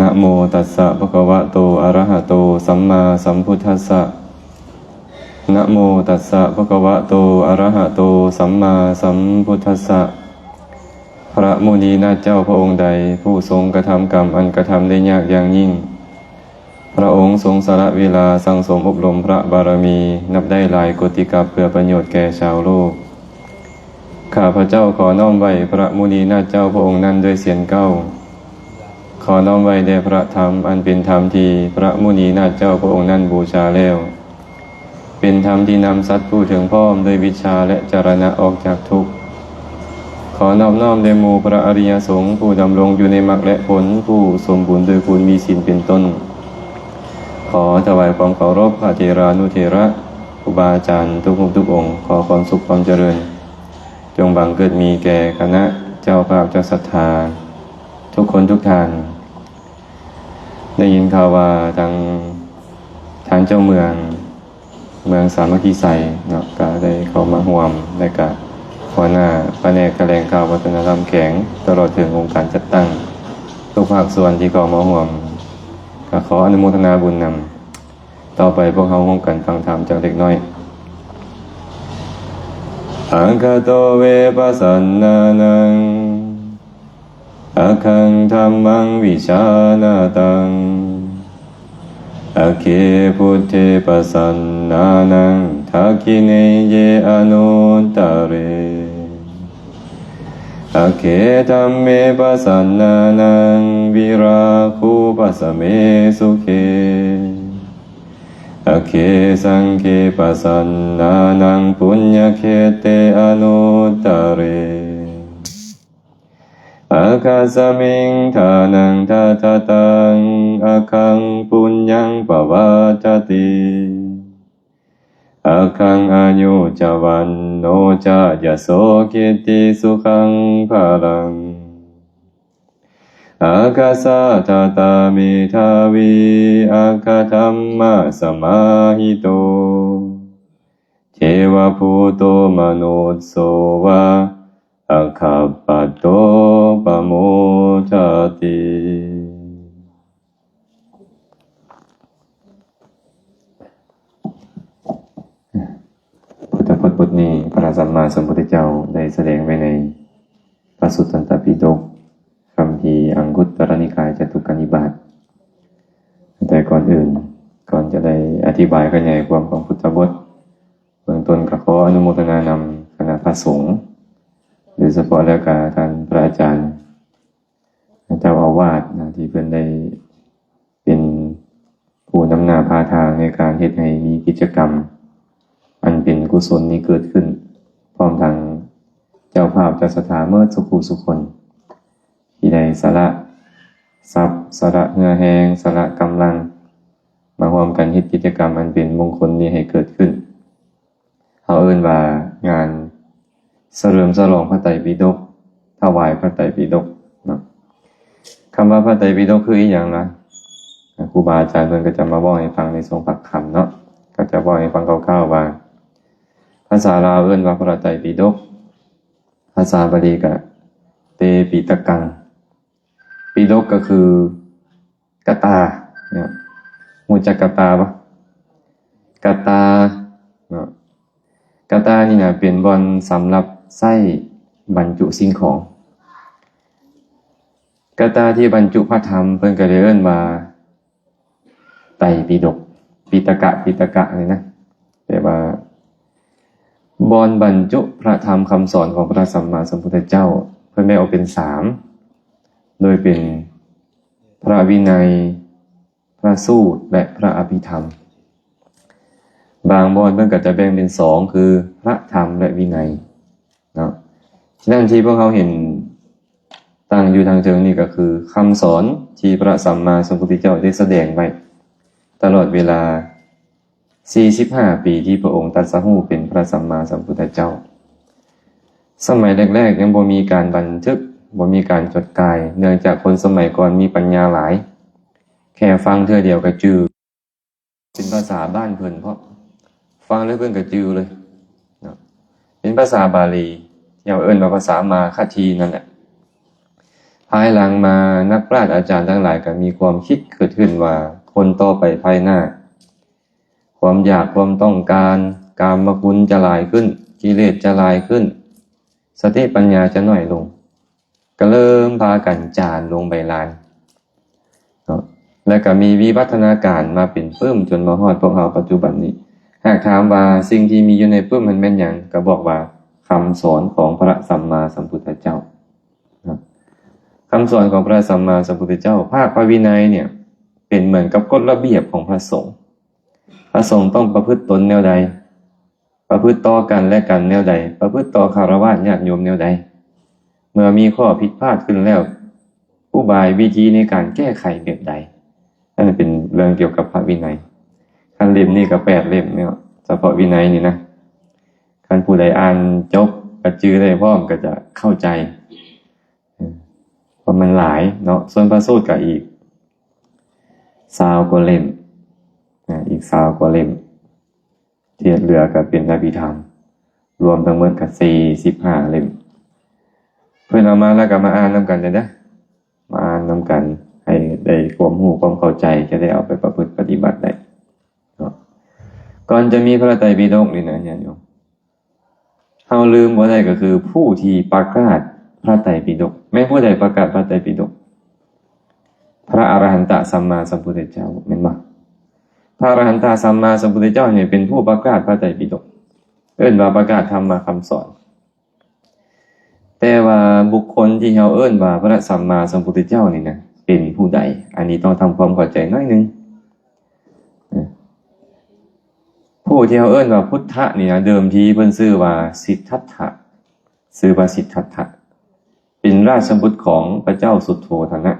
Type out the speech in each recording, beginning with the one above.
นะโมตัสสะภะคะวะโตอะระหะโตสัมมาสัมพุทธัสสะนะโมตัสสะภะคะวะโตอะระหะโตสัมมาสัมพุทธัสสะพระมุนีนาถเจ้าพระองค์ใดผู้ทรงกระทำกรรมอันกระทำได้ยากอย่างยิ่งพระองค์ทรงสละเวลาสั่งสมอบรมพระบารมีนับได้หลายโกติกัปเพื่อประโยชน์แก่ชาวโลกข้าพระเจ้าขอน้อมไว้พระมุนีนาถเจ้าพระองค์นั้นด้วยเสียงเก้าขอน้อมไว้แด่พระธรรมอันเป็นธรรมที่พระมุนีนาถเจ้าพระองค์นั้นบูชาแล้วเป็นธรรมที่นำสัตว์ผู้ถึงพร้อมด้วยวิชาและจรณะออกจากทุกข์ขอนอบน้อมแด่หมู่พระอริยสงฆ์ผู้ดำรงอยู่ในมรรคและผลผู้สมบูรณ์โดยคุณมีศีลเป็นต้นขอถวายความเคารพพระเถรานุเถระครูบาอาจารย์ทุกรูปทุกองค์ขอความสุขความเจริญจงบังเกิดมีแก่คณะเจ้าภาพเจ้าศรัทธาทุกคนทุกท่านได้ยินข่าวว่าทางเจ้าเมืองสามัคคีไสยเนาะก็ได้เข้ามาร่วมในการหัวหน้าแผนกแถลงข่าววัฒนธรรมแข็งตลอดถึงองค์การจัดตั้งทุกภาคส่วนที่เข้ามาร่วมก็ขออนุโมทนาบุญนำต่อไปพวกเขาร่วมกันฟังธรรมจากเด็กน้อยอังคโตเวปัสสนานังอะคังธัมมังวิชานาตังอะเคพุทเทปัสสนานังทักขิเนเยอนุตตเรอะเคธัมเมปัสสนานังวิราคูปัสสเมสุเขอะเคสังเคปัสสนานังปุญญเขเตอนุตตเรอาคาสมิงทานังทัตตังอาคังปุญญังปวัตติอาคังอายุจวันโนจายโสกิตติสุขังภาลังอาคาสาตตามิทาวีอาคาธัมมะสมาหิโตเทวภูโตมนุสโสวะอาคาปะโตปะโมทติพุทธพจน์บทนี้พระสัมมาสัมพุทธเจ้าได้แสดงไว้ในพระสุตตันตปิฎกคัมภีร์อังคุตตรนิกายจตุกนิบาตแต่ก่อนอื่นก่อนจะได้อธิบายขยายความของพุทธพจน์เบื้องต้นก็ขออนุโมทนานำคณะพระสงฆ์โดยเฉพาะแล้วก็ท่านพระอาจารย์เจ้าอาวาสที่เพิ่นได้เป็นผู้นำหน้าพาทางในการเฮ็ดให้มีกิจกรรมอันเป็นกุศลนี้เกิดขึ้นพร้อมทั้งเจ้าภาพเจ้าสถาเมื่อสุขสุคนที่ได้สละทรัพย์สละเหงื่อแห้งสละกำลังมาร่วมกันเฮ็ดกิจกรรมอันเป็นมงคลนี้ให้เกิดขึ้นเขาเอิ้นว่างานเฉลิมฉลองพระไตรปิฎกถวายพระไตรปิฎกนะคำว่าพระไตรปิฎกคืออีหยังนะครูบาอาจารย์เพิ่นก็จะมาบอกให้ฟังในทรงปักคำเนาะก็จะบอกให้ฟังคร่าวๆว่าภาษาลาวเอิ้นว่าพระไตรปิฎกภาษาบาลีก็เตปิฎกังปิฎกก็คือกตาเนี่ยรู้จักกตาบ่กตาเนาะกตานี่นะเป็นบ่อนสำหรับใส่บรรจุสิ่งของกตาที่บรรจุพระธรรมเพิ่นก็เลยเอิ้นว่าไตรปิฎกปิฎกะนี่นะแปลว่าบ่อนบรรจุพระธรรมคำสอนของพระสัมมาสัมพุทธเจ้าเพิ่นแบ่งออกเป็น3โดยเป็นพระวินัยพระสูตรและพระอภิธรรมบางบ่อนเพิ่นก็จะแบ่งเป็น2คือพระธรรมและวินัยเนาะฉะนั้นที่พวกเขาเห็นตั้งอยู่ทางเทิงนี่ก็คือคำสอนที่พระสัมมาสัมพุทธเจ้าได้แสดงไว้ตลอดเวลา45ปีที่พระองค์ตรัสรู้เป็นพระสัมมาสัมพุทธเจ้าสมัยแรกๆยังบ่มีการบันทึกบ่มีการจดกายเนื่องจากคนสมัยก่อนมีปัญญาหลายแค่ฟังเทื่อเดียวก็จื้อเป็นภาษาบ้านเพิ่นเพราะฟังแล้วเพิ่นก็จื้อเลยเนาะเป็นภาษาบาลีที่เอิ้นว่าภาษามาคทีนั่นแหละภ ายหลังมานักปราชญ์อาจารย์ทั้งหลายก็มีความคิดเกิดขึ้นว่าคนต่อไปภายหน้าความอยากความต้องการกามคุณจะหลายขึ้นกิเลสจะหลายขึ้นสติปัญญาจะน้อยลงก็เริ่มพากันจานลงไปลานแล้วก็มีวิวัฒนาการมาเป็นปึ้มจนมาฮอดพวกเราปัจจุบันนี้หากถามว่าสิ่งที่มีอยู่ในปึ้มมันเป็นหยังก็บอกว่าคำสอนของพระสัมมาสัมพุทธเจ้าคำสอนของพระสัมมาสัมพุทธเจ้าภาคพระวินัยเนี่ยเป็นเหมือนกับกฎระเบียบของพระสงฆ์พระสงฆ์ต้องประพฤติตนแนวใดประพฤติต่อกันและกันแนวใดประพฤติต่อคฤหัสถ์ญาติโยมแนวใดเมื่อมีข้อผิดพลาดขึ้นแล้วอุบายวิธีในการแก้ไขแบบใดนั่นเป็นเรื่องเกี่ยวกับพระวินัยคันเล่มนี่ก็8 เล่มเนี่ยเฉพาะวินัยนี่นะคันผู้ใดอ่านจบก็จื้อได้พร้อมก็จะเข้าใจเพราะมันหลายเนาะส่วนพระสูตรก็อีก20 กว่าเล่มอีก20 กว่าเล่มเทียบเหลือก็เป็นอภิธรรมรวมทั้งหมดก็45 เล่มเพื่อนเอามาแล้วก็มาอ่านนำกันเลยนะมาอ่านนำกันให้ได้ความรู้ความเข้าใจจะได้เอาไปประพฤติปฏิบัติได้ก่อนจะมีพระไตรปิฎกนี่นะญาติโยมเฮาลืมบ่ได้ก็คือผู้ที่ประกาศพระไตรปิฎกแม้ผู้ใดประกาศพระไตรปิฎกพระอรหันตสัมมาสัมพุทธเจ้าแม่นบ่พระอรหันตสัมมาสัมพุทธเจ้าเนี่ยเป็นผู้ประกาศพระไตรปิฎกเอิ้นว่าประกาศธรรมคำสอนแต่ว่าบุคคลที่เฮาเอิ้นว่าพระสัมมาสัมพุทธเจ้านี่นะเป็นผู้ใดอันนี้ต้องทำความเข้าใจหน่อยนึงผู้ที่เฮาเอิ้นว่าพุทธะนี่นะเดิมทีเพิ่นชื่อว่าสิทธัตถะชื่อว่าสิทธัตถะเป็นราชบุตรของพระเจ้าสุโธทนะ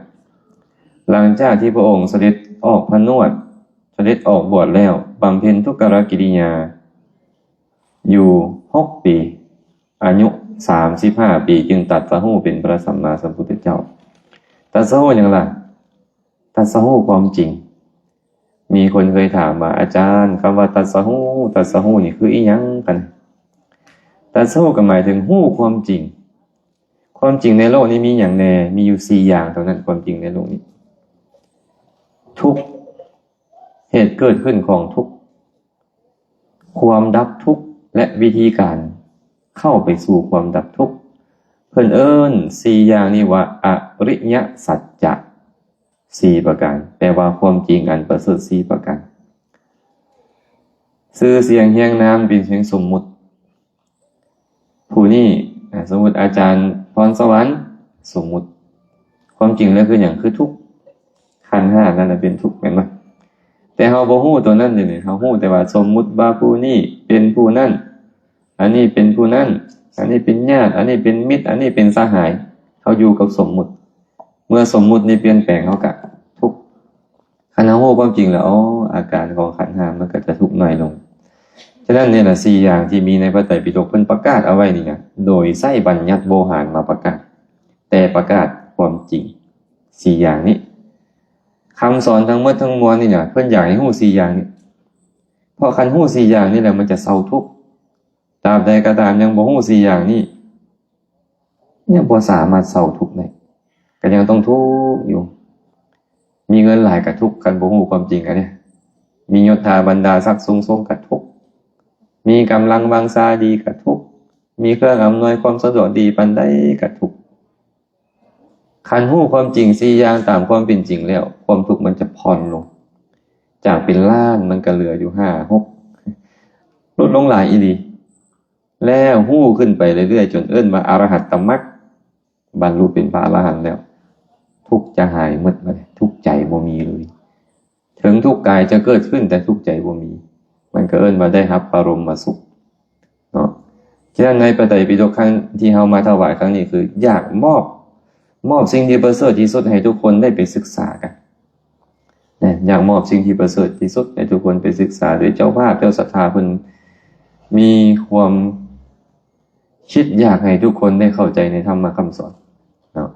หลังจากที่พระองค์เสด็จออกพระนวดเสด็จออกบวชแล้วบำเพ็ญทุกขกิริยาอยู่6 ปีอายุ35 ปีจึงตรัสรู้เป็นพระสัมมาสัมพุทธเจ้าตรัสรู้หยังล่ะตรัสรู้ความจริงมีคนเคยถามว่าอาจารย์คำว่าตรัสรู้นี่คืออีหยังกันตรัสรู้ก็หมายถึงรู้ความจริงความจริงในโลกนี้มีอย่างแน่มีอยู่4 อย่างเท่านั้นความจริงในโลกนี้ทุกข์เหตุเกิดขึ้นของทุกข์ความดับทุกข์และวิธีการเข้าไปสู่ความดับทุกข์เพิ่นเอิ้น4 อย่างนี้ว่าอริยสัจจะ4 ประการแปลว่าความจริงอันประเสริฐ4 ประการชื่อเสียงเฮียงนามเป็นเพียงสมมุติผู้นี้สมมุติอาจารย์พรสวรรค์สมมุติความจริงแล้วคือหยังคือทุกข์ขันธ์5นั่นน่ะเป็นทุกข์แม่นบ่แต่เฮาบ่ฮู้ตัวนั้นเด้นี่เฮาฮู้แต่ว่าสมมุติว่าผู้นี้เป็นผู้นั้นอันนี้เป็นผู้นั้นอันนี้เป็นญาติอันนี้เป็นมิตรอันนี้เป็นสหายเฮาอยู่กับสมมุติเมื่อสมมุตินี้เปลี่ยนแปลงเฮาก็ทุกข์คันเฮาฮู้ความจริงแล้วอาการของขันธ์5มันก็จะทุกข์น้อยลงฉะนั้นนี่แหละ4 อย่างที่มีในพระไตรปิฎกเพิ่นประกาศเอาไว้นี่นะโดยใช้บัญญัติโวหารมาประกาศแต่ประกาศความจริง4 อย่างนี้คำสอนทั้งหมดทั้งมวลนี่นะเพิ่นอยากให้ฮู้4 อย่างนี้เพราะคันฮู้4 อย่างนี่แหละมันจะเศร้าทุกข์ตราบใดก็ตามยังบ่ฮู้4 อย่างนี้ยังบ่สามารถเศร้าทุกข์ได้ก็ยังต้องทุกข์อยู่มีเงินหลายก็ทุกข์กันบ่ฮู้ความจริงอันนี้มียศถาบรรดาศักดิ์สูงส่งก็ทุกข์มีกำลังวังชาดีก็ทุกข์มีเครื่องอำนวยความสะดวกดีปานใดก็ทุกข์คันฮู้ความจริง4 อย่างตามความเป็นจริงแล้วความทุกข์มันจะผ่อนลงจากเป็นล้านมันก็เหลืออยู่5 6ลดลงหลายอีหลีแล้วฮู้ขึ้นไปเรื่อยๆจนเอิ้นว่าอรหัตตมรรคบรรลุเป็นพระอรหันต์แล้วทุกข์จะหายหมดเลยทุกข์ใจบ่มีเลยถึงทุกข์กายจะเกิดขึ้นแต่ทุกข์ใจบ่มีมันก็เอิ้นว่าได้รับปรมสุขเนาะฉะนั้นในพระไตรปิฎกครั้งที่เฮามาถวายครั้งนี้คืออยากมอบสิ่งที่ประเสริฐที่สุดให้ทุกคนได้ไปศึกษากันนะอยากมอบสิ่งที่ประเสริฐที่สุดให้ทุกคนไปศึกษาโดยเจ้าภาพเจ้าศรัทธาเพิ่นมีความคิดอยากให้ทุกคนได้เข้าใจในธรรมคำสอนเนาะ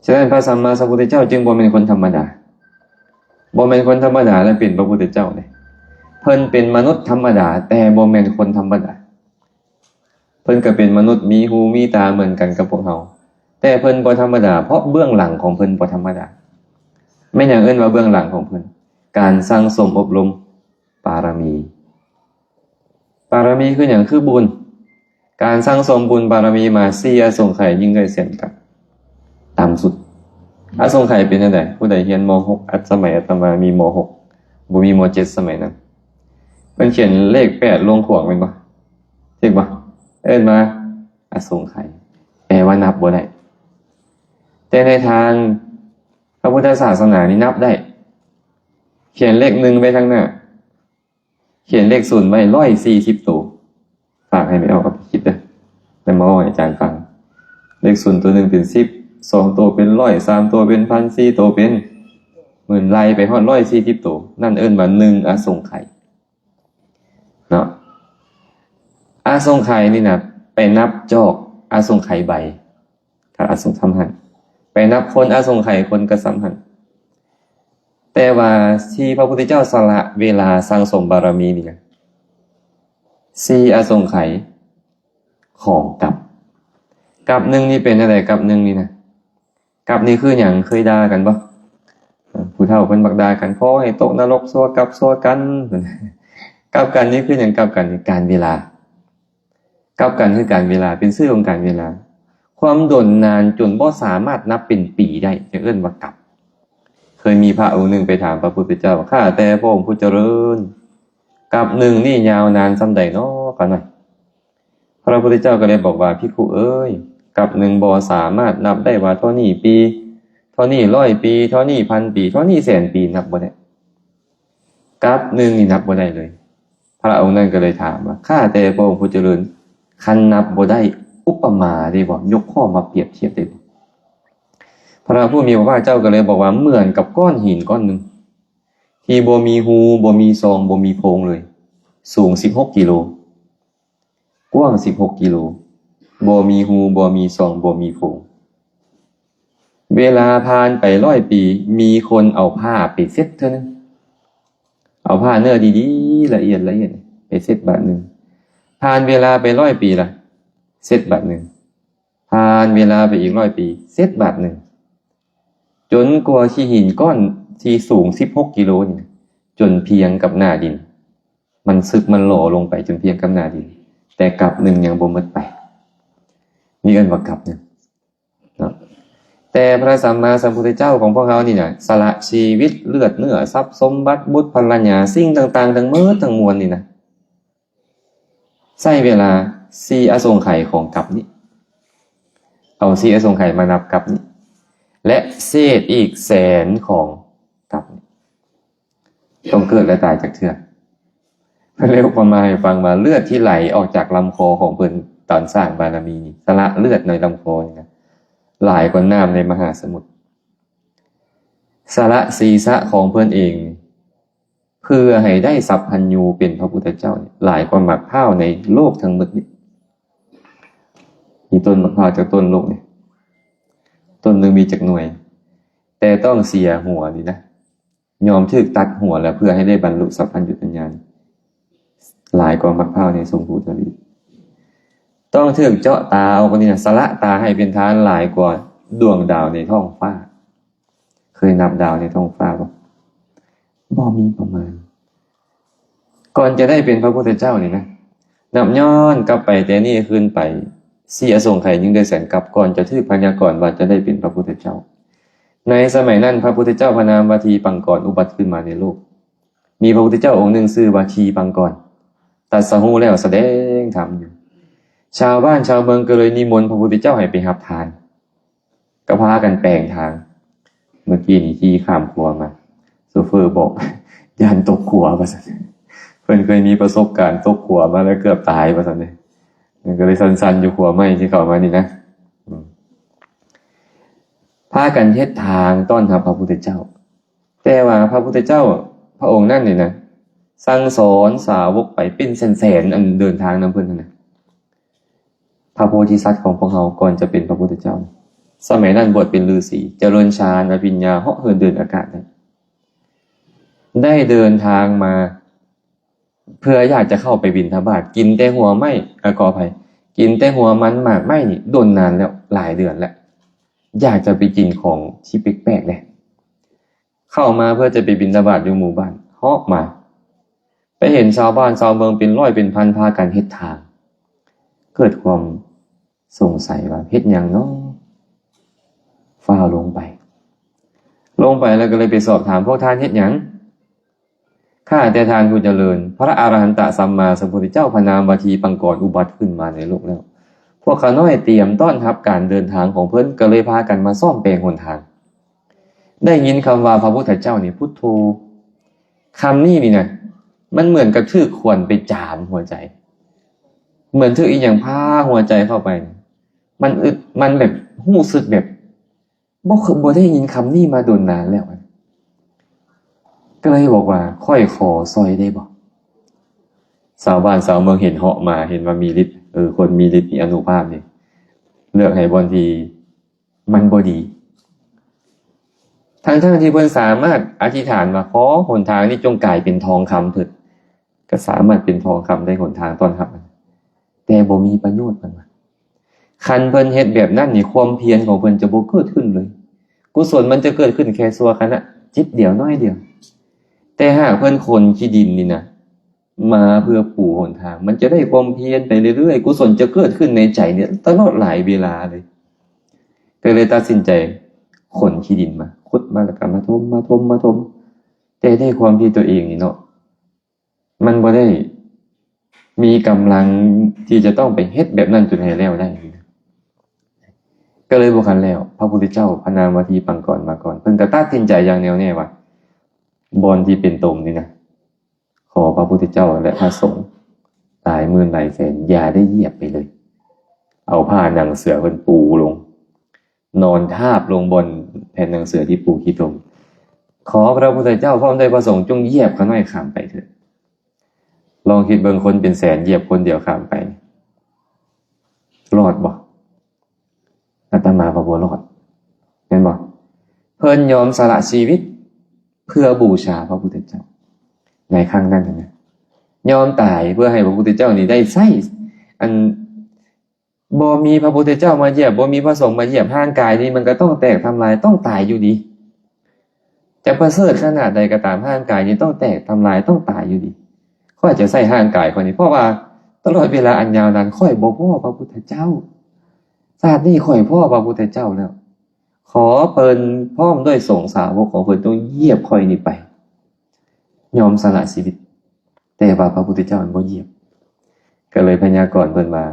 ฉะนั้นพระสัมมาสัมพุทธเจ้าจึงบ่เป็นคนธรรมดาบ่แม่นคนธรรมดาและเป็นพระพุทธเจ้าเลยเพิ่นเป็นมนุษย์ธรรมดาแต่บ่แม่นคนธรรมดาเพิ่นก็เป็นมนุษย์มีหูมีตาเหมือนกันกับพวกเราแ แต่เพิ่นบ่ธรรมดาเพราะเบื้องหลังของเพิ่นบ่ธรรมดาไม่อย่างเอิ้นว่าเบื้องหลังของเพิ่นการสั่งสมอบรมปารมีคือหยังคือบุญการสั่งสมบุญบารมีมา4อสงไขยยิ่งได้เสียนกับต่ำสุดอสงไขยเป็นจังได๋ผู้ใดเรียนม.6 สมัยอาตมามีม.6 บ่มีม.7 สมัยนั้นเพิ่นเขียนเลข8ลงขวางแม่นบ่ถูกบ่เอิ้นมาอสงไขยแปลว่านับบ่ได้แต่ในทางพระพุทธศาสนานี่นับได้เขียนเลข1ไปข้างหน้าเขียนเลข0ไว้140ตัวฝากให้ไม่เอาไปคิดเด้อแล้วมาให้อาจารย์ฟังเลข0ตัวนึงเป็น10 2ตัวเป็น100 3ตัวเป็น1,000 4ตัวเป็นหมื่นไล่ไปฮอด140ตัวนั่นเอิ้นว่า1อสงไขยเนาะอสงไขยนี่นะไปนับจอกอสงไขยใบถ้าอสงสัมหันไปนับคนอสงไขยคนก็สัมหันแต่ว่าที่พระพุทธเจ้าสละเวลาสร้างสมบารมีนี่นะ4อสงไขยของกับหนึ่งนี่เป็นอะไรกับหนึ่งนี่นะกับนี่คือหยังเคยด่ากันบ่ผู้เฒ่าเพิ่นบักด่ากันขอให้ตกนรกซัวกันกับกันนี่คือหยังกับกันนี่การเวลากับกันคือการเวลาเป็นชื่อของการเวลาความดนนานจนบ่สามารถนับเป็นปีได้จะเอิ้นว่ากับเคยมีพระองค์หนึ่งไปถามพระพุทธเจ้าข้าแต่พระองค์ผู้เจริญกับหนึ่งนี่ยาวนานส่ำใดน้อกันหน่อยพระพุทธเจ้าก็เลยบอกว่าภิกขุเอ้ยกับหนึ่งบ่สามารถนับได้ว่าเท่านี้ปีเท่านี้100ปีเท่านี้พันปีเท่านี้แสนปีนับบ่ได้กับหนึ่งนี่นับบ่ได้เลยพระองค์นั้นก็เลยถามว่าข้าแต่พระองค์ผู้เจริญคันนับบ่ได้อุปมาได้บ่ยกข้อมาเปรียบเทียบได้บ่พระผู้มีพระภาคเจ้าก็เลยบอกว่าเหมือนกับก้อนหินก้อนหนึ่งที่บ่มีหูบ่มีซองบ่มีโพรงเลยสูง16กิโลกว้าง16กิโลบ่มีหูบ่มีซองบ่มีโพรงเวลาผ่านไป100ปีมีคนเอาผ้าไปเช็ดเท่านั้นเอาผ้าเนื้อดีๆละเอียดไปเช็ดบาดนึงผ่านเวลาไป100ปีล่ะเช็ดบาดนึงผ่านเวลาไปอีก100ปีเช็ดบาดนึงจนกว่าที่หินก้อนที่สูง16กิโลนี่จนเพียงกับหน้าดินมันซึกมันหล่อลงไปจนเพียงกับหน้าดินแต่กับหนึ่งยังบ่หมดไปนี่เอิ้นว่ากับหนึ่งเนาะแต่พระสัมมาสัมพุทธเจ้าของพวกเรานี่น่ะสละชีวิตเลือดเนื้อทรัพย์สมบัติบุตรภรรยาสิ่งต่างๆทั้งหมดทั้งมวลนี่นะใช้เวลา4อสงไขยของกับนี้เอา4อสงไขยมานับกับนี้และเศษอีกแสนของกับนี้ต้องเกิดและตายจากเทื่อเพิ่นเลยอุปมาให้ฟังว่าเลือดที่ไหลออกจากลำคอของเพิ่นตอนสร้างบารมีสละเลือดในลำคอนี่นะหลายกว่าน้ำในมหาสมุทรสละศีรษะของเพิ่นเองเพื่อให้ได้สัพพัญญูเป็นพระพุทธเจ้าหลายกว่าหมากพร้าวในโลกทั้งหมดนี่มีต้นมะพร้าวจากต้นโลกนี่ต้นนึงมีจักหน่วยแต่ต้องเสียหัวนี่นะยอมถูกตัดหัวแล้วเพื่อให้ได้บรรลุสัพพัญญูญาณหลายกว่ามะพร้าวในทรงภูทวีต้องถูกเจาะตาเอาคนนี้นะสละตาให้เป็นทานหลายกว่าดวงดาวในท้องฟ้าเคยนับดาวในท้องฟ้าบ่มีประมาณก่อนจะได้เป็นพระพุทธเจ้านี่นะนับย้อนกลับไปแต่นี่ขึ้นไป4อสงไขยยิ่งได้แสนกับก่อนจะถือพยากรณ์ว่าจะได้เป็นพระพุทธเจ้าในสมัยนั้นพระพุทธเจ้าพระนามวาทีปังกรอุบัติขึ้นมาในโลกมีพระพุทธเจ้าองค์หนึ่งชื่อวาทีปังกรตรัสรู้แล้วแสดงธรรมอยู่ชาวบ้านชาวเมืองก็เลยนิมนต์พระพุทธเจ้าให้ไปรับทานก็พากันแปลงทางเมื่อกี้นี่ขี่ข้ามขัวมาโซเฟอร์บอกยันตกขัวว่าซั่นเพิ่นเคยมีประสบการณ์ตกขัวมาแล้วเกือบตายว่าซั่นเด้มันก็เลยสั่นๆอยู่ขัวไม้ที่เข้ามานี่นะพากันเฮ็ดทางต้อนรับพระพุทธเจ้าแต่ว่าพระพุทธเจ้าพระองค์นั่นนี่นะสั่งสอนสาวกไปเป็นแสนๆอันเดินทางนำเพิ่นนั่นน่ะพระโพธิสัตว์ของพวกเราก่อนจะเป็นพระพุทธเจ้าสมัยนั้นบวชเป็นฤาษีเจริญฌานอภิญญาเหาะเหินเดินอากาศได้เดินทางมาเพื่ออยากจะเข้าไปบิณฑบาตกินแต่หัวไม้ขออภัยกินแต่หัวมันหมากไม้นี่โดนนานแล้วหลายเดือนแล้ว อยากจะไปกินของที่แปลกๆเนี่ยเข้ามาเพื่อจะไปบิณฑบาตอยู่หมู่บ้านเหาะมาไปเห็นชาวบ้านชาวเมืองเป็นร้อยเป็นพันพากันเฮ็ดทางเกิดความสงสัยว่าเฮ็ดหยังเนาะฟ้าวลงไปแล้วก็เลยไปสอบถามพวกท่านเฮ็ดหยังข้าแต่ทานผู้เจริญพระอรหันตสัมมาสัมพุทธเจ้าพระนามวทีปังกรอุบัติขึ้นมาในโลกแล้วพวกข้าน้อยเตรียมต้อนรับการเดินทางของเพิ่นก็เลยพากันมาซ่อมแปลงหนทางได้ยินคำว่าพระพุทธเจ้านี่พุทโธคำนี้นี่นะมันเหมือนกับถือขวนไปจามหัวใจเหมือนถืออีหยังพาหัวใจเข้าไปมันอึดมันแบบรู้สึกแบบบ่ได้ยินคำนี้มาโดนนานแล้วก็เลยบอกว่าค่อยขอซอยได้บ่ชาวบ้านชาวเมืองเห็นเหาะมาเห็นว่ามีฤทธิ์คนมีฤทธิ์มีอานุภาพนี่เลือกให้บางทีมันบ่ดีทั้งที่เพิ่นสามารถอธิษฐานว่าขอหนทางนี้จงกลายเป็นทองคำเถิดก็สามารถเป็นทองคำได้หนทางต้อนรับแต่บ่มีประโยชน์มันว่าคันเพิ่นเฮ็ดแบบนั้นนี่ความเพียรของเพิ่นจะบ่เกิดขึ้นเลยกุศลมันจะเกิดขึ้นแค่ชั่วขณะจิตเดียวน้อยเดียวแต่หากเพิ่นคนขี้ดินนี่นะมาเพื่อปูหนทางมันจะได้ความเพียรไปเรื่อยๆกุศลจะเกิดขึ้นในใจเนี่ยตลอดหลายเวลาเลยก็เลยตัดสินใจขนขี้ดินมาขุดมาแล้วก็มาถมแต่ได้ความที่ตัวเองนี่เนาะมันบ่ได้มีกำลังที่จะต้องไปเฮ็ดแบบนั้นจนให้แล้วได้ก็เลยบ่คันแล้วพระพุทธเจ้าพระนามวทีปังกรมาก่อนเพิ่นก็ตัดสินใจอย่างแน่วแน่ว่าบอนที่เป็นตมนี่นะขอพระพุทธเจ้าและพระสงฆ์หลายหมื่นหลายแสนอย่าได้เหยียบไปเลยเอาผ้าหนังเสือเพิ่นปูลงนอนทาบลงบนแผ่นหนังเสือที่ปูขี้ตมขอพระพุทธเจ้าพร้อมด้วยพระสงฆ์จงเหยียบข้าน้อยข้ามไปเถิดลองคิดเบิ่งคนเป็นแสนเหยียบคนเดียวข้ามไปรอดบ่อาตมาบ่รอดแม่นบ่เพิ่นยอมสละชีวิตเพื่อบูชาพระพุทธเจ้าในครั้งนั้นนะยอมตายเพื่อให้พระพุทธเจ้านี่ได้ใช้อันบ่มีพระพุทธเจ้ามาเหยียบบ่มีพระสงฆ์มาเหยียบร่างกายนี้มันก็ต้องแตกทำลายต้องตายอยู่ดีจะประเสริฐขนาดใดก็ตามร่างกายนี้ต้องแตกทำลายต้องตายอยู่ดีค่อยจะใส่ร่างกายคนนี้เพราะว่าตลอดเวลาอันยาวนานค่อยบ่พ้อพระพุทธเจ้าชาตินี้ค่อยพ้อพระพุทธเจ้าแล้วขอเพิ่นพร้อมด้วยสงฆ์สาวกของเพิ่นต้องเหยียบค่อยนี้ไปยอมสละชีวิตแต่ว่าพระพุทธเจ้าบ่เหยียบก็เลยพยากรณ์เพิ่นว่า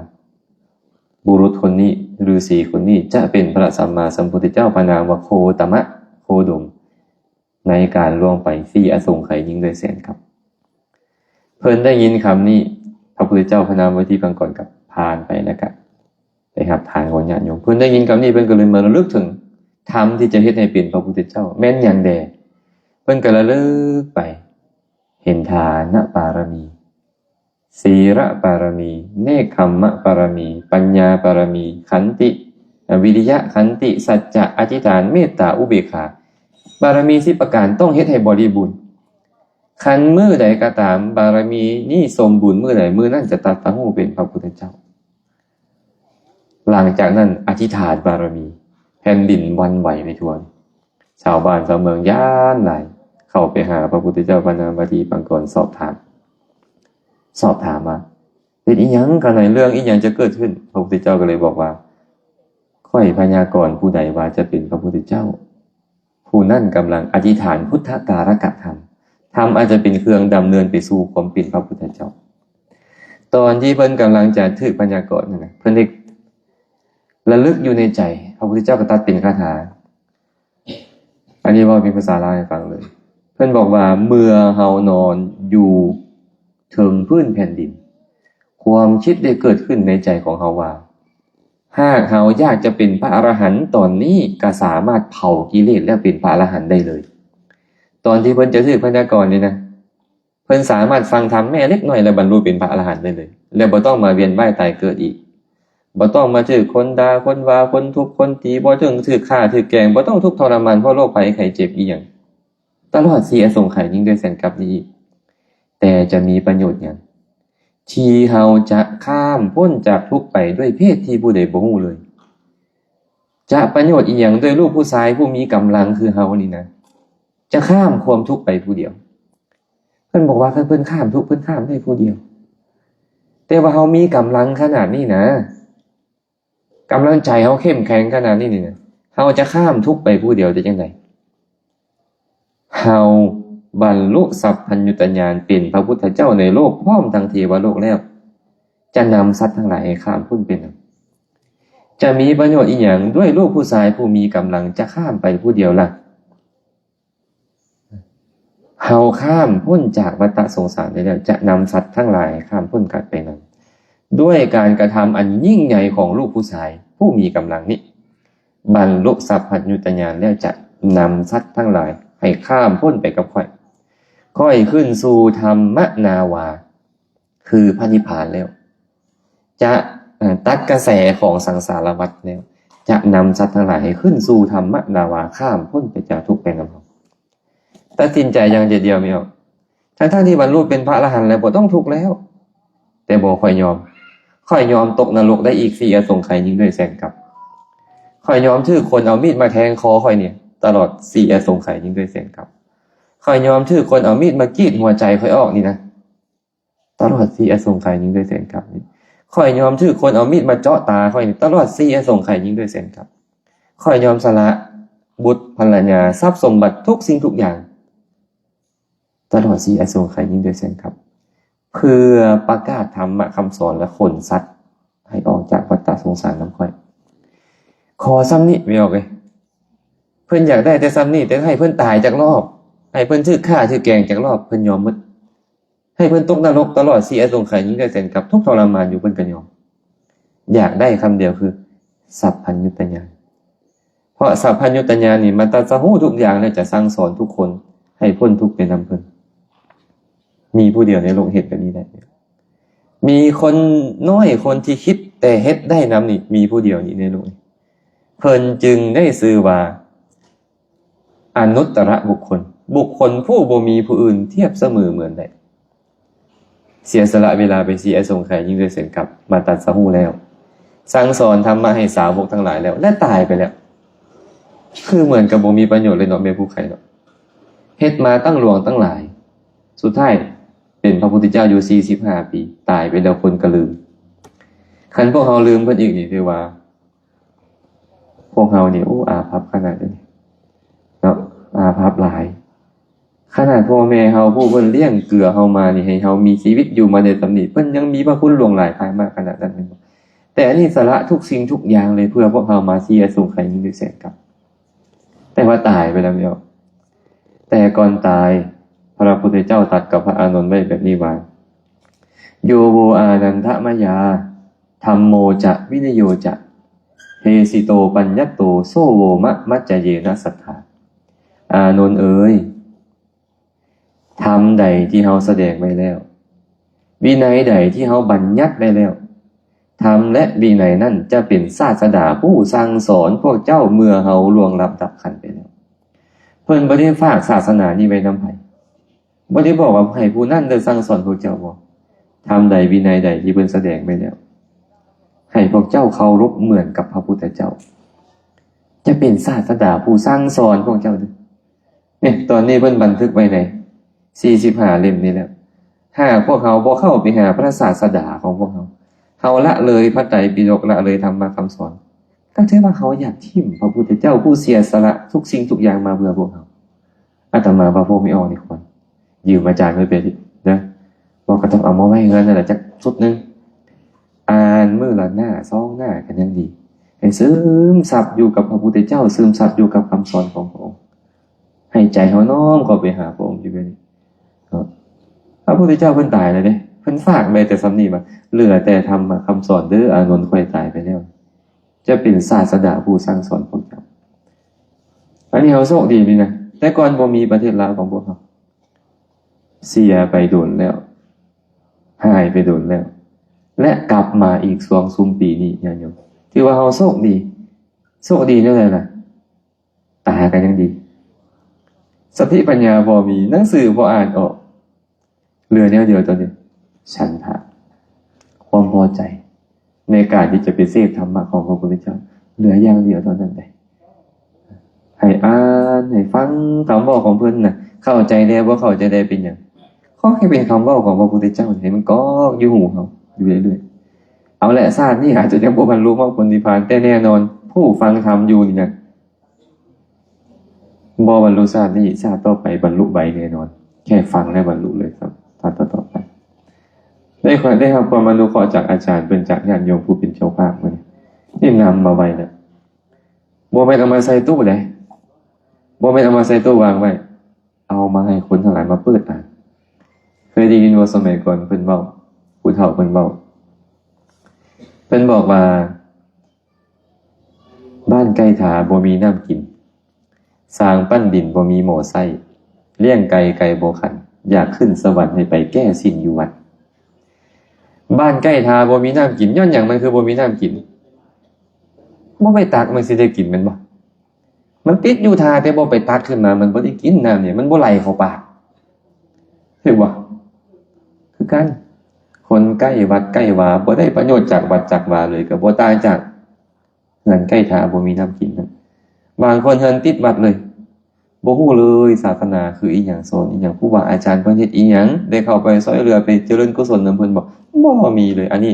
บุรุษคนนี้ฤาษีคนนี้จะเป็นพระสัมมาสัมพุทธเจ้าพระนามว่าโคตมะโคดมในการล่วงไป4อสงไขยยิ่งด้วยแสนครับเพิ่นได้ยินคำนี้พระพุทธเจ้าพระนามวทีปังกรกับผ่านไปแล้วก็ไปรับทานของญาติโยมเพิ่นได้ยินคำนี้เพิ่นก็เลยมาระลึกถึงธรรมที่จะเฮ็ดให้เป็นพระพุทธเจ้าแม่นหยังแดเพิ่นก็ระลึกไปเห็นทานปารมีศีลปารมีเนกขัมมะปารมีปัญญาปารมีขันติวิริยะขันติสัจจะอธิษฐานเมตตาอุเบกขาบารมี10ประการต้องเฮ็ดให้บริบูรณ์คันมื้อใดก็ตามบารมีนี้สมบูรณ์มื้อใดมื้อนั้นจะตรัสรู้เป็นพระพุทธเจ้าหลังจากนั้นอธิษฐานบารมีแผ่นดินหวั่นไหวไปทั่วชาวบ้านชาวเมืองย้านหลายเข้าไปหาพระพุทธเจ้าพระนามวทีปังกรสอบถามว่าเป็นอีหยังกันไหนเรื่องอีหยังจะเกิดขึ้นพระพุทธเจ้าก็เลยบอกว่าค่อยพยากรณ์ผู้ใดว่าจะเป็นพระพุทธเจ้าผู้นั่นกำลังอธิษฐานพุทธการกธรรมอาจจะเป็นเครื่องดำเนินไปสู่ความเป็นพระพุทธเจ้าตอนที่เพิ่นกำลังจะถึกพยากรณ์นั่นนะเพิ่นได้ระลึกอยู่ในใจพระพุทธเจ้าก็ตัดเป็นคาถาอันนี้ว่าเป็นภาษาลาวให้ฟังเลยเพิ่นบอกว่าเมื่อเฮานอนอยู่ถึงพื้นแผ่นดินความคิดได้เกิดขึ้นในใจของเฮาว่าหากเฮาอยากจะเป็นพระอรหันต์ตอนนี้ก็สามารถเผากิเลสและเป็นพระอรหันต์ได้เลยตอนที่เพิ่นจะถึกพยากรณ์นี่นะเพิ่นสามารถฟังธรรมแม่เล็กน้อยแล้วบรรลุเป็นพระอรหันต์ได้เลยแล้วบ่ต้องมาเวียนว่ายตายเกิดอีกบ่ต้องมาถูกคนด่าคนว่าคนทุบคนตีบ่ถึงถูกฆ่าถูกแกล้งบ่ต้องทุกข์ทรมานเพราะโรคภัยไข้เจ็บอีหยังตลอด4อสงไขยยิ่งด้วยแสนกับนี้แต่จะมีประโยชน์หยังที่เฮาจะข้ามพ้นจากทุกข์ไปด้วยเพศที่ผู้ใดบ่ฮู้เลย จะประโยชน์อีหยังด้วยลูกผู้ชายผู้มีกำลังคือเฮานี่นะจะข้ามความทุกข์ไปผู้เดียวเพิ่นบอกว่าเพิ่นข้ามทุกข์เพิ่นข้ามได้ผู้เดียวแต่ว่าเฮามีกำลังขนาดนี้นะกำลังใจเฮาเข้มแข็งขนาดนี้นี่นะเฮาจะข้ามทุกข์ไปผู้เดียวได้จังได๋เฮาบรรลุสัพพัญญุตญาณเป็นพระพุทธเจ้าในโลกพร้อมทั้งเทวโลกแล้วจะนำสัตว์ทั้งหลายให้ข้ามพ้นเป็นจะมีประโยชน์อีหยังด้วยลูกผู้ชายผู้มีกำลังจะข้ามไปผู้เดียวล่ะเฮาข้ามพ้นจากวัฏสงสารได้แล้วจะนำสัตว์ทั้งหลายข้ามพ้นกันไปนั้นด้วยการกระทำอันยิ่งใหญ่ของลูกผู้ชายผู้มีกำลังนี้บรรลุสัพพัญญุตญาณแล้วจะนำสัตว์ทั้งหลายให้ข้ามพ้นไปกับค่อยขึ้นสู่ธรรมนาวาคือพระนิพพานแล้วจะตัดกระแสของสังสารวัฏแล้วจะนำสัตว์ทั้งหลายให้ขึ้นสู่ธรรมนาวาข้ามพ้นไปจากทุกข์เป็นลำดับตัดสินใจอย่างเดียวไม่ออกทั้งที่บรรลุเป็นพระอรหันต์แล้วบ่ต้องทุกข์แล้วแต่บ่ค่อยยอมตกนรกได้อีก4อสงไขยยิ่งด้วยแสนกับค่อยยอมถือคนเอามีดมาแทงคอค่อยเนี่ยตลอด4อสงไขยยิ่งด้วยแสนกับค่อยยอมถือคนเอามีดมากรีดหัวใจค่อยออกนี่นะตลอด4อสงไขยยิ่งด้วยแสนกับนี่ค่อยยอมถือคนเอามีดมาเจาะตาค่อยนี่ตลอด4อสงไขยยิ่งด้วยแสนกับค่อยยอมสละบุตรภรรยาทรัพย์สมบัติทุกสิ่งทุกอย่างตลอด4อสงไขยยิ่งด้วยแสนกับเพื่อประกาศธรรมะคำสอนและขนสัตว์ให้ออกจากวัฏสงสารน้ำค่อยขอซ้ำนี่ไม่ออกเลยเพิ่นอยากได้แต่ซ้ำนี่แต่ให้เพิ่นตายจากรอบให้เพิ่นชื่อฆ่าชื่อแกงจากรอบเพิ่นยอมหมดให้เพิ่นตกนรกตลอด4อสงไขยยิ่งด้วยแสนกับทุกทรมานอยู่เพิ่นก็ยอมอยากได้คำเดียวคือสัพพัญญุตญาณเพราะสัพพัญญุตญาณนี่มันตรัสรู้ทุกอย่างแล้วจะสั่งสอนทุกคนให้พ้นทุกข์เป็นนำเพิ่นมีผู้เดียวในโลกเฮ็ดแบบนี้ได้มีคนน้อยคนที่คิดแต่เฮ็ดได้นำนี่มีผู้เดียวนี่ในโลกเพิ่นจึงได้ชื่อว่าอนุตตรบุคคลผู้บ่มีผู้อื่นเทียบเสมอเหมือนได้เสียสละเวลาไป4อสงไขยยิ่งด้วยแสนกับมาตรัสรู้แล้วสั่งสอนธรรมะให้สาวกทั้งหลายแล้วและตายไปแล้วคือเหมือนกับบ่มีประโยชน์เลยเนาะแม่ผู้ใครเนาะเฮ็ดมาตั้งหลวงตั้งหลายสุดท้ายเป็นพระพุทธเจ้าอยู่45ปีตายไปแล้วคนก็ลืมคันพวกเฮาลืมเพิ่นอีกนี่คือว่าพวกเฮานี่อาภัพขนาดนี้เนาะอาภัพหลายขนาดพ่อแม่เฮาผู้เพิ่นเลี้ยงเกลือเฮามานี่ให้เฮามีชีวิตอยู่มาได้สำนี้เพิ่นยังมีพระคุณหลวงหลายภายมากขนาดนั้นแต่อันนี้สละทุกสิ่งทุกอย่างเลยเพื่อพวกเฮามา4อสงไขยยิ่งด้วยแสนกับแต่ว่าตายไปแล้วเนี่ยแต่ก่อนตายพระพุทธเจ้าตรัสกับพระอานนท์ไว้แบบนี้ว่าโยโวอานันทมยาธัมโมจะวินโยจะเฮสิโตปัญญโตโซโวมะมัจจเยนะสัทธาอานนท์เอ๋ยธรรมใดที่เฮาแสดงไว้แล้ววินัยใดที่เฮาบัญญัติไว้แล้วธรรมและวินัยนั่นจะเป็นศาสดาผู้สั่งสอนพวกเจ้าเมื่อเฮาล่วงลับดับขันไปแล้วเพิ่นบ่ได้ฝากศาสนานี้ไว้นำไผบ่ได้บอกว่าให้ผู้นั้นได้สั่งสอนพวกเจ้าบ่ธรรมใดวินัยใดที่เพิ่นแสดงไว้แล้วให้พวกเจ้าเคารพเหมือนกับพระพุทธเจ้าจะเป็นศาสดาผู้สั่งสอนพวกเจ้าเนี่ยตอนนี้เพิ่นบันทึกไว้ใน45เล่มนี้แล้วถ้าพวกเขาบ่เข้าไปหาพระศาสดาของพวกเขาละเลยพระไตรปิฎกละเลยธรรมะคำสอนก็ถือว่าเขาอยากทิ่มพระพุทธเจ้าผู้เสียสละทุกสิ่งทุกอย่างมาเพื่อพวกเขาอาตมาว่าพวกไม่ออกนี่ควรยืมอาจารย์ไว้เป็นนะบอกก็ต้องเอามาไว้เงินนั่นแหละจักสุดนึงอ่านมื้อละหน้า2หน้ากันยังดีให้ซึมซับอยู่กับพระพุทธเจ้าซึมซับอยู่กับคำสอนของพระองค์ให้ใจเฮาน้อมเข้าไปหาพระองค์อยู่แบบนี้พระพุทธเจ้าเพิ่นตายแล้วเด้เพิ่นฝากไว้แต่ซ้ำนี้มาเหลือแต่ธรรมคำสอนเด้ออานนท์ค่อยตายไปแล้วจะเป็นศาสดาผู้สั่งสอนพวกเจ้าอันนี้เฮาโชคดีนี่นะแต่ก่อนบ่มีประเทศลาวของพวกเราเสียไปโดนแล้วหายไปโดนแล้วและกลับมาอีก2-3ปีนี้ญาติโยมถือว่าเฮาโชคดีแน่เลยล่ะตายกันยังดีสติปัญญาบ่มีหนังสือบ่อ่านออกเหลือแนวเดียวตอนนี้ฉันทะความพอใจในการที่จะไปเสพธรรมะของพระพุทธเจ้า เหลืออย่างเดียวเท่านั้นเลยให้อ่านให้ฟังคำบอกของเพิ่นน่ะเข้าใจได้ว่าเข้าใจได้เป็นอย่างขอให้เป็นคำบอกของพระพุทธเจ้าให้มันก็อยู่หูเขาอยู่เรื่อยๆเอาแหละชาตินี้อาจจะยังบ่บรรลุมรรคผลนิพพานแต่แน่นอนผู้ฟังธรรมอยู่นี่นะบ่บรรลุชาตินี้ชาติต่อไปบรรลุใบแน่นอนแค่ฟังได้บรรลุเลยครับต่อไปได้ครับความอนุเคราะห์จากอาจารย์เป็นจากญาติโยมผู้เป็นเจ้าภาพมันนี่นำมาไว้นะบ่แม่นเอามาใส่ตู้เลยบ่แม่นเอามาใส่ตู้วางไว้เอามาให้คนทั้งหลายมาเปิดอ่านเคยได้ยินว่าสมัยก่อนเพิ่นเว้าผู้เฒ่าเพิ่นเว้าเพิ่นบอกว่าบ้านไก่ถาบ่มีน้ำกินสร้างปั้นดินบ่มีหม้อไส้เลี้ยงไก่บ่ขันอยากขึ้นสวรรค์ให้ไปแก้สิ้นอยู่วัดบ้านใกล้ทาบ่มีน้ำกินย้อนหยังมันคือบ่มีน้ำกินบ่ไปตักมันสิได้กินแม่นบ่มันติดอยู่ทาแต่บ่ไปตักขึ้นมามันบ่ได้กินน้ำเนี่ยมันบ่ไหลเข้าปากถูกบ่คือกันคนใกล้วัดใกล้วาบ่ได้ประโยชน์จากวัดจากวาเลยก็บ่ต่างจากเฮือนใกล้ทาบ่มีน้ำกินนั่นบางคนเฮือนติดวัดเลยบ่ฮู้เลยศาสนาคืออีหยังสอนอีหยังผู้ว่าอาจารย์เพิ่นเฮ็ดอีหยังได้เข้าไปช่วยเหลือไปเจริญกุศลนำเพิ่นบ่มีเลยอันนี้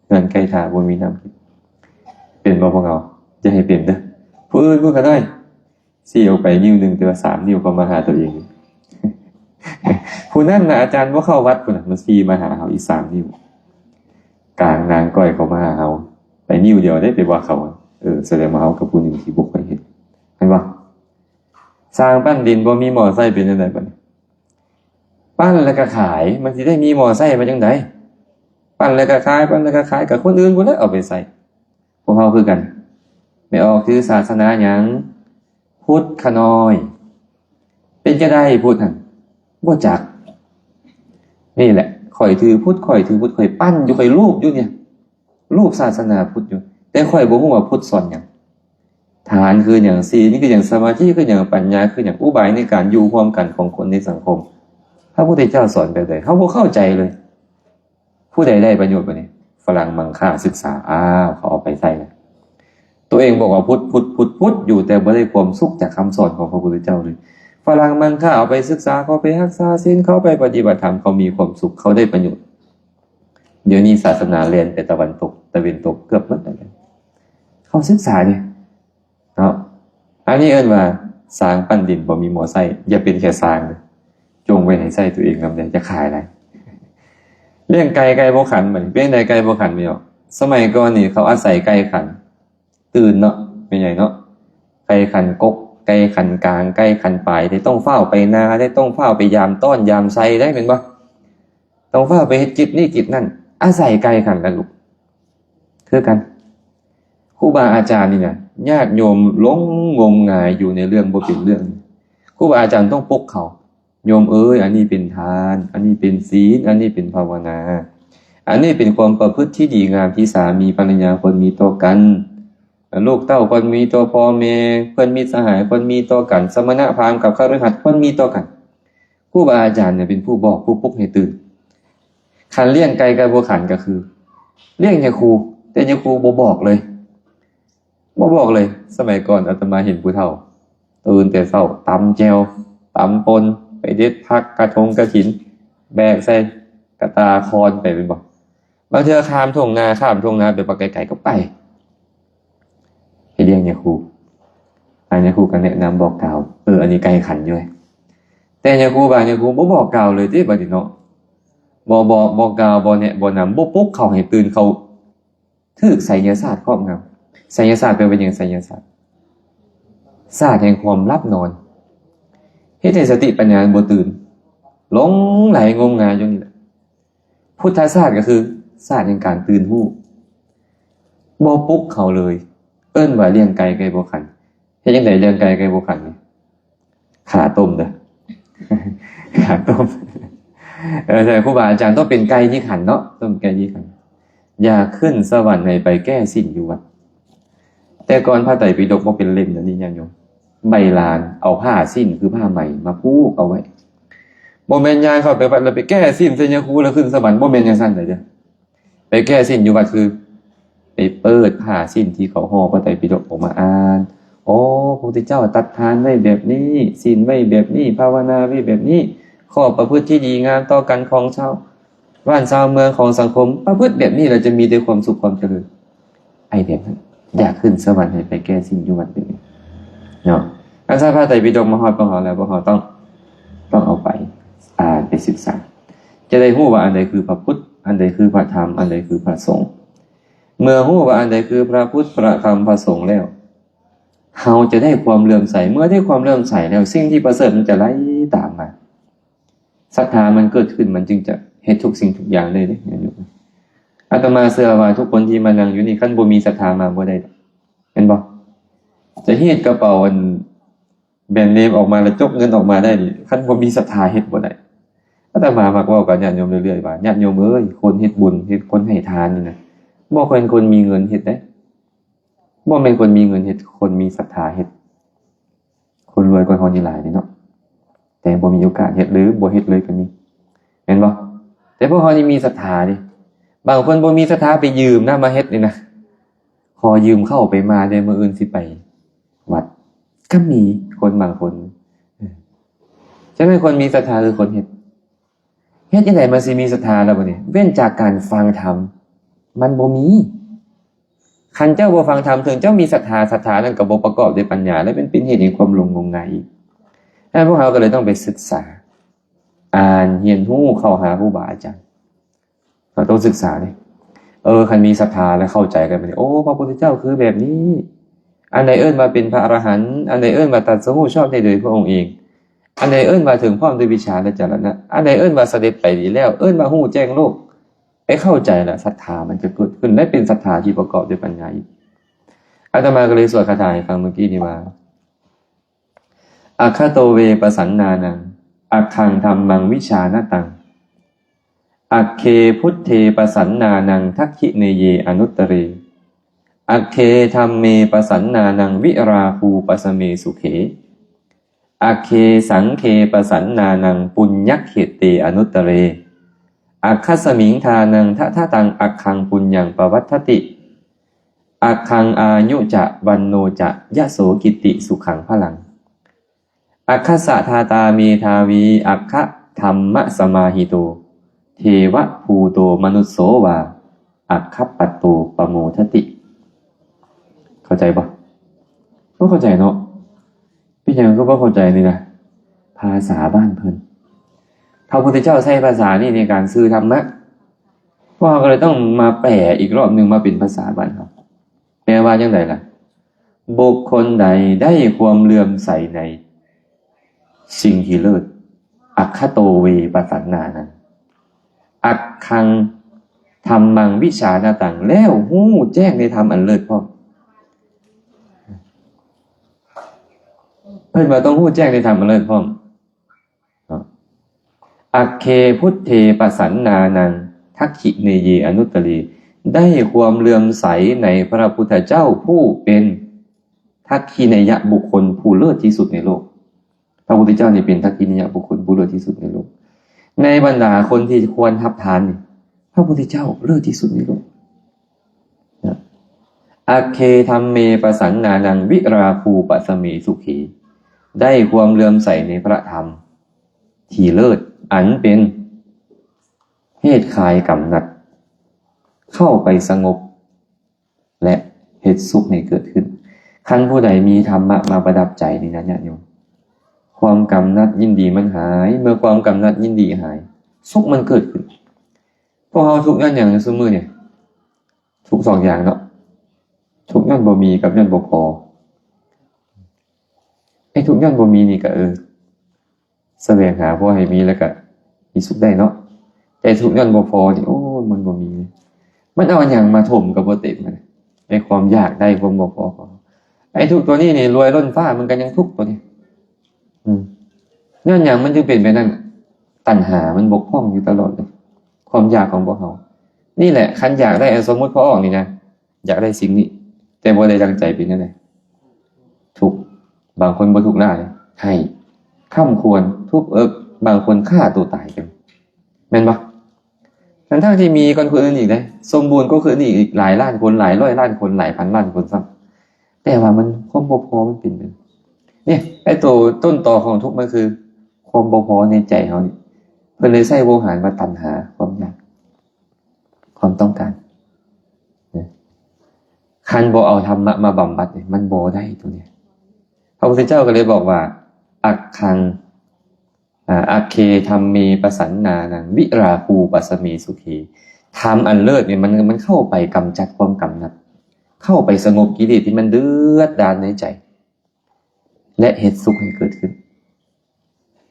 เงินไกลถาบ่มีน้ำเป็นบ่พวกเราจะให้เป็นเด้อผู้อื่นผู้ก็ได้สี่ออกไปนิ้วนึงแต่ว่า3นิ้วก็มาหาตัวเองผู้นั้นน่ะอาจารย์บ่เข้าวัดพุ่นน่ะมัน4มาหาเฮาอีก3นิ้วกลางนางก้อยเขามาหาเฮาไปนิ้วเดียวได้ไปว่าเขาแสดงว่าเฮากับผู้หนึงที่บ่ค่อยเห็นเห็นบ่สร้างปั้นดินบ่มีหม้อไส้เป็นจังได๋บัดนี้ปั้นแล้วก็ขายมันสิได้มีหม้อไส้มาจังได๋ปั้นแล้วก็ขายกับคนอื่นพุ่นแหละเอาไปใส่พวกเฮาคือกันไม่ออกคือศาสนาหยังพุทธขน้อยเป็นจังได๋พุทธหั่นบ่จักนี่แหละข่อยถือพุทธข่อยปั้นอยู่ข่อยรูปอยู่เนี่ยรูปศาสนาพุทธอยู่แต่ข่อยบ่ฮู้ว่าพุทธสอนหยังฐานคืออย่างศีลนี่คืออย่างสมาธิคืออย่างปัญญาคืออย่างอุบายในการอยู่ร่วมกันของคนในสังคมพระพุทธเจ้าสอนแบบใดเขาบ่เข้าใจเลยผู้ใดได้ประโยชน์บ่นี่ฝรั่งมังค่าศึกษาเขาเอาไปใส่เลยตัวเองบอกว่าพุทธอยู่แต่บ่ได้ความสุขจากคำสอนของพระพุทธเจ้าเลยฝรั่งมังค่าเอาไปศึกษาเขาไปรักษาศีลเขาไปปฏิบัติธรรมเขามีความสุขเขาได้ประโยชน์เดี๋ยวนี้ศาสนาเรียนแต่ตะวันตกตะเวนตกเกือบหมดแล้วเขาศึกษาดิเนาะอันนี้เอิ้นว่าสร้างปั้นดินบ่มีหม้อไส้อย่าเป็นแค่สร้างเลยจงไว้ให้ไส้ตัวเองนำได้จะขายอะไรเลี้ยงไก่บ่ขันเหมือนเป็นไดไก่บ่ขันมีหรอกสมัยก่อนนี่เขาอาศัยไก่ขันตื่นเนาะเป็นใหญ่เนาะไก่ขันกกไก่ขันกลางไก่ขันปลายได้ต้องเฝ้าไปนาได้ต้องเฝ้าไปยามต้อนยามไซได้เป็นบ่ต้องเฝ้าไปเฮ็ดกิจนี่กิจนั่นอาศัยไก่ขันกันลูกคือกันครูบาอาจารย์นี่นะญาติโยมหลงงมงายอยู่ในเรื่องบ่เป็นเรื่องครูบาอาจารย์ต้องปกเขาโยมอันนี้เป็นทานอันนี้เป็นศีลอันนี้เป็นภาวนาอันนี้เป็นความประพฤติที่ดีงามที่สามีภรรยาคนมีต่อกันลูกเต้าคนมีต่อพ่อแม่เพิ่นมีสหายคนมีต่อกันสมณะพราหมณ์กับคฤหัสถ์คนมีต่อกันครูบาอาจารย์เนี่ยเป็นผู้บอกผู้ปลุกให้ตื่นคันเลี้ยงไก่กับบ่ขันก็คือเลี้ยงเนี่ยครูแต่เนี่ยครูบ่บอกเลยสมัยก่อนอาตมาเห็นผู้เฒ่าตื่นแต่เช้าตำแจ่วตำปนไปเด็ดผักกระทงกระถินแบกใส่กระตาคอนไปเป็นบ่บางเทื่อข้ามทุ่งนาไปปะไกลๆก็ไปให้เลี้ยงเนี่ยครูอันนี้ครูก็แนะนำบอกกล่าวอันนี้ไกลขันอยู่แต่เนี่ยครูบางเนี่ยครูบ่บอกกล่าวเลยที่บัดนี้เนาะบ่กล่าวบ่แนะบ่นำบ่ปลุกเขาให้ตื่นเขาถึกไสยศาสตร์ครอบงำไสยศาสตร์เป็นอย่างไสยศาสตร์ศาสตร์แห่งความลับนอนเฮ็ดให้สติปัญญาบ่ตื่นหลงไหลงมงายอยู่นี่แหละพุทธศาสตร์ก็คือศาสตร์แห่งการตื่นรู้บ่ปลุกเขาเลยเอิ้นว่าเลี้ยงไก่บ่ขันเฮ็ดจังได๋เลี้ยงไก่บ่ขันนี่ขาต้มเด้อ ขาต้มแต่ครูบาอาจารย์ต้องเป็นไก่ที่ขันเนาะต้องไก่ที่ขันอย่าขึ้นสวรรค์ให้ไปแก้สิ้นอยู่วัดแต่ก่อนพระไตรปิฎกบ่เป็นเล่มนะนี่ญาติโยมใบลานเอาผ้าสิ้นคือผ้าใหม่มาผูกเอาไว้บ่แม่นย่างเข้าไปวัดแล้วไปแก้สิ้นใส่ยาคูแล้วขึ้นสวรรค์บ่แม่นจังซั่นเด้อไปแก้สิ้นอยู่วัดคือไป เปิดผ้าสิ้นที่เขาห่อพระไตรปิฎกออกมาอ่านโอ้พระพุทธเจ้าตัดทานไว้แบบนี้ศีลไว้แบบนี้ภาวนาไว้แบบนี้ข้อประพฤติที่ดีงามต่อกันของชาวบ้านชาวเมืองของสังคมประพฤติแบบนี้เราจะมีแต่ความสุขความเจริญไอแบบนั้นอยากขึ้นสวรรค์ให้ไปแก้สิ่งอยู่วัดแบบนี้เนาะการสร้างพระไตรปิฎกมาฮอดบ่ฮอดแล้วบ่ฮอดต้องเอาไปอ่านไปศึกษาจะได้รู้ว่าอันใดคือพระพุทธอันใดคือพระธรรมอันใดคือพระสงฆ์เมื่อรู้ว่าอันใดคือพระพุทธพระธรรมพระสงฆ์แล้วเราจะได้ความเลื่อมใสเมื่อได้ความเลื่อมใสแล้วสิ่งที่ประเสริฐมันจะไหลตามมาศรัทธามันเกิดขึ้นมันจึงจะเฮ็ดทุกสิ่งทุกอย่างได้เด้อาตมาเชื่อว่าทุกคนที่มานั่งอยู่นี่คันบ่มีศรัทธามาบ่ได้เห็นบ่จะเฮ็ดกระเป๋าอันแบรนด์เนมออกมาแล้วจกเงินออกมาได้นี่คันบ่มีศรัทธาเฮ็ดบ่ได้อาตมามักเว้ากับญาติโยมเรื่อยๆว่าญาติโยมเอ้ยคนเฮ็ดบุญเฮ็ดคนให้ทานนี่นะบ่เป็นคนมีเงินเฮ็ดได้บ่แม่นคนมีเงินเฮ็ดคนมีศรัทธาเฮ็ดคนรวยกว่าคนนี่หลายนี่เนาะแต่บ่มีโอกาสเฮ็ดหรือบ่เฮ็ดเลยก็มีเห็นบ่แต่พวกเฮานี่มีศรัทธาดิบางคนบ่มีศรัทธาไปยืมนะมาเฮ็ดนี่นะขอยืมเข้าไปมาได้มื้ออื่นสิไปวัดก็มีคนบางคนจะเป็นคนมีศรัทธาหรือคนเฮ็ดจังได๋มันสิมีศรัทธาแล้วบัดนี้เว้นจากการฟังธรรมมันบ่มีคันเจ้าบ่ฟังธรรมถึงเจ้ามีศรัทธานั้นก็บ่ประกอบด้วยปัญญาและเป็นเหตุแห่งความหลงงมงายอีกฉะนั้นพวกเราก็เลยต้องไปศึกษาอ่านเรียนรู้เข้าหาครูบาอาจารย์เราต้องศึกษาดิคันมีศรัทธาและเข้าใจกันไปโอ้พระพุทธเจ้าคือแบบนี้อันใดเอิ้นว่าเป็นพระอรหันต์อันใดเอิ้นว่าตรัสรู้ชอบได้โดยพระองค์เองอันใดเอิ้นว่าถึงพร้อมด้วยวิชาและจรณะอันใดเอิ้นว่าเสด็จไปดีแล้วเอิ้นว่าฮู้แจ้งโลกไอ้เข้าใจแล้วศรัทธามันจะเกิดขึ้นและเป็นศรัทธาที่ประกอบด้วยปัญญาอีกอาตมาก็เลยสวดคาถาให้ฟังเมื่อกี้นี้ว่าอัคคโตเวปสันนานังอัคคังธัมมังวิชานตังอัคเคพุทเทปสันนานังทักขิเนเยอนุตตเรอัคเคธัมเมปสันนานังวิราภูปสเมสุเขอัคเคสังเคปสันนานังปุญญักเขเตอนุตตเรอัคคสมิงทานังทะทะตังอัคคังปุญญังปวัฏฐติอัคคังอายุจะวันโนจะยะโสกิติสุขังพลังอัคคสะทาตาเมทาวีอัคคะธัมมะสมาหิโตเทวะภูโตมนุสโสวาอัคคัปปัตโตปโมทติเข้าใจปะก็เข้าใจเนาะพี่ยังก็เข้าใจนี่นะภาษาบ้านเพิ่นพระพุทธเจ้าใช้ภาษานี่ในการสื่อธรรมะพวกเราก็เลยต้องมาแปลอีกรอบนึงมาเป็นภาษาบ้านเราแปลว่าจังไดล่ะบุคคลใดได้ความเลื่อมใสในสิ่งที่เลิศอัคคโตเวปสันนานังอัคคังธัมมังวิชานาตังแล้วฮู้แจ้งในธรรมอันเลิศพร้อมเพิ่นว่าต้องฮู้แจ้งในธรรมอันเลิศพร้อมอัคเคพุทเทปสันนานังทักขิเนเยอนุตตรีได้ความเลื่อมใสในพระพุทธเจ้าผู้เป็นทักขิเนยบุคคลผู้เลิศที่สุดในโลกพระพุทธเจ้านี่เป็นทักขิเนยบุคคลผู้เลิศที่สุดในโลกในบรรดาคนที่ควรรับทานพระพุทธเจ้าเลิศที่สุดในโลกอัคเคธัมเมปสันนานังวิราภูปสเมสุขีได้ความเลื่อมใสในพระธรรมที่เลิศอันเป็นเหตุคลายกำหนัดเข้าไปสงบและเหตุสุขให้เกิดขึ้นคันผู้ใดมีธรรมะมาประดับใจนี่นะญาติโยมความกำหนัดยินดีมันหายเมื่อความกำหนัดยินดีหายสุขมันเกิดขึ้นพวกเราทุกอย่างอย่างซุมื้อเนี่ยทุกสองอย่างเนาะทุกอย่างบ่มีกับอย่างบ่พอไอ้ทุกอย่างบ่มีนี่ก็แสวงหาพอให้มีแล้วก็มีสุขได้เนาะแต่ทุกอย่างบ่พอนี่โอ้มันบ่มีมันเอาหยังมาถมก็บ่เต็มมันไอ้ความอยากได้ความบ่พอไอ้ทุกตัวนี้นี่รวยล้นฟ้ามันก็ยังทุกข์ตัวนี้ย้อนหยังมันจึงเป็นไปนั่นตัณหามันบกพร่องอยู่ตลอดเลยความอยากของพวกเรานี่แหละคันอยากได้สมมุติพอออกนี่นะอยากได้สิ่งนี้แต่บ่ได้ตั้งใจเป็นนั่นแหละทุกข์บางคนบ่ทุกข์ได้ให้ค่ำควรทุบบางคนฆ่าตัวตายกันแม่นบ่ ทั้งที่มีคนอื่นอีกเลยสมบูรณ์ก็คืออีกหลายล้านคนหลายร้อยล้านคนหลายพันล้านคนซ้ำแต่ว่ามันความบ่พอมันเป็นเนี่ยไอ้ตัวต้นตอของทุกข์มันคือความบ่พอในใจเขานี่เพิ่นเลยใช้โวหารมาตัณหาความอยากความต้องการคันบ่เอาธรรมะมาบำบัดเนี่ยมันบ่ได้ตัวเนี้ยพระพุทธเจ้าก็เลยบอกว่าอักขังอัคเคธัมเมปสันนานังวิราคูปัสมีสุขีธรรมอันเลิศเนี่ยมันเข้าไปกำจัดความกำหนัดเข้าไปสงบกิเลสที่มันเดือดดาลในใจและเหตุสุขให้เกิดขึ้น